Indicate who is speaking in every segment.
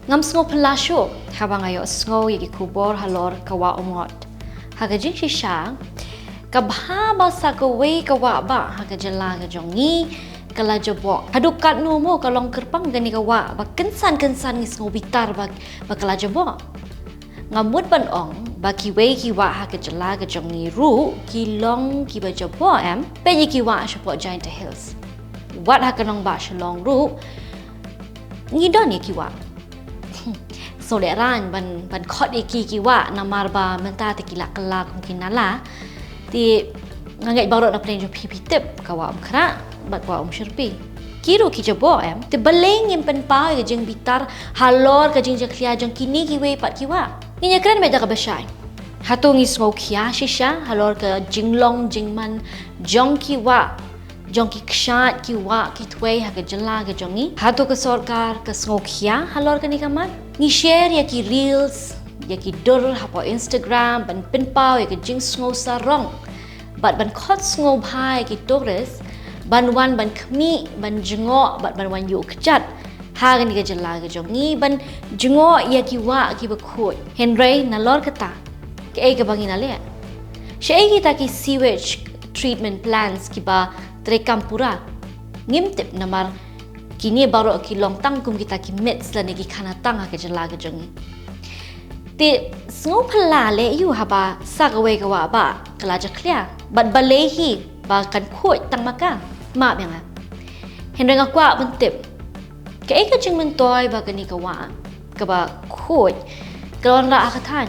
Speaker 1: ngam sngew pelasyo habang ayo sngew yagi kubor halor ka Wah Umngot haga jing shisha ka bha ba sa ka wei ka wa ba haga jela ga jongi kala jaboh haduk kat no mo ka long kerpang gani ka wa ba kensan ngi sngew bitar ba kala jaboh ngamut ban ong ba ki wei ki wa haga jela ga jongi ru ki long ki ba jaboh pe yi ki wa sha po giant hills wat haga nong ba shalong ru ngi don ye ki wa so le ran ban khot iki wa namar ba menta tekila kelak mungkin nala ti ngangai baru na plan jo pipi tip ka wa khra bat wa syirpi kiro ki jaboh te baleng im pynphai ke jing bitar halor ke jingjakhlia jong kini ki we pat ki wa ni Jingkren me da ka basai Hato ngi sngew khia shisha halor ke jinglong jingman jong ki wa jong ki khmat ki wa ki twei ha ke jela ke jongi Hato ke sarkar ke sngew khia halor ke ni kamat ni share ya ki reels ya ki dur hapo Instagram ban pynphai ya ke jing sngew sarong bat ban khot sngew bhai ki tourist ban wan ban khmi ban jingo bat ban wan yu kchat ha ke ni ke jela ke jongi ban jingo ya ki wa ki ba khoi henry na lor kata ke ai ke bangina le shei kita ki sewage treatment plants ki ba terekam pura ngimtip namar kini baru ki long tangkum kita ki mets la negi khana tang ha ke jela ke jongi ti sngew phala le yu haba sagawe ka wa ba kala jakhlia bat balehi ba kan khoi tang maka ma byanga henry nga kwa bentip ke ai ka jing mentoy ba kani ka wa ka ba khoi kalon ra akathan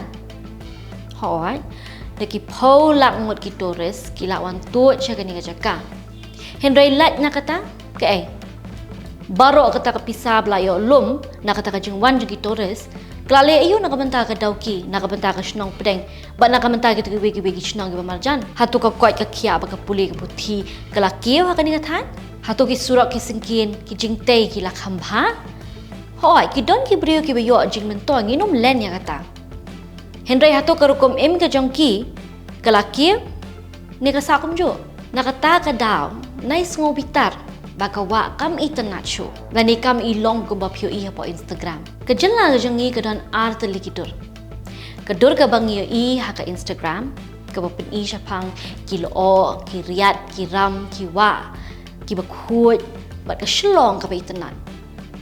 Speaker 1: hoi deki pau lak ngot ki tourist ki lawan tu cha kani ka jaka henry lat na kata ke ai baro kata ka pisa blayo lum na kata ka jingwan jugi tourist klale ayu na kabenta ka dauki na kabenta ka shnong pedeng ba na kabenta ka tigi wegi shnong ki marjan hatu ka koi ka khia ba ka puli ka puthi kala kieu ha kani ka than hatu ki surak ki singkin ki jingtei ki la khambha hoi ki don ki brio ki yo jingmen to nginum len ya kata henry hatu ka rukum em ka jongki kala kieu ni ka sakum jo na kata ka daw nai sngew bitar baka wa kam internet show lani kam ilong ko ba pyo i po Instagram ka jela ga jangi ka dan art likitur ka dur ka bangi i ha ka Instagram ka ba pin i shapang kilo ki riat ki ram ki wa ki ba khut ba ka shlong ka ba internet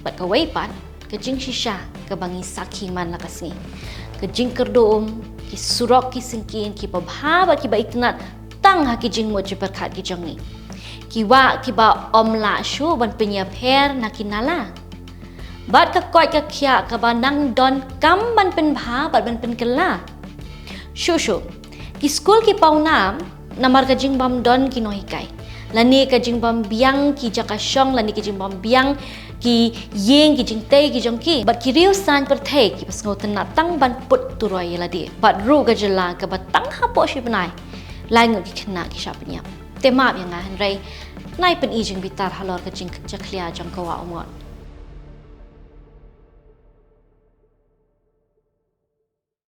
Speaker 1: ba ka wei pat ka jing shisha ka bangi sakhi man la kasni ka jing kerdom ki surok ki singkin ki ba bha ba ki ba internet tang ha ki jingmut je berkat ki jangi kiwa kiba omla shu ban penya pher na kinala bat ka koi ka khia ka ba nang don kam ban pen bha bat ban pen kala shu ki school ki paunam namar ka jingbam don kino hikai lani ka jingbam biang ki jaka shong lani ki jingbam biang ki yeng ki jingtei ki jongki bat ki riu san per thei ki pas ngau tana tang ban put turoi ladi bat ru ga jela ka ba tang ha po shi banai lai ngu ki khna ki shapnya tema yang henry nai pen ijing bitar halor ke jingjakhlia jong ka Wah Umngot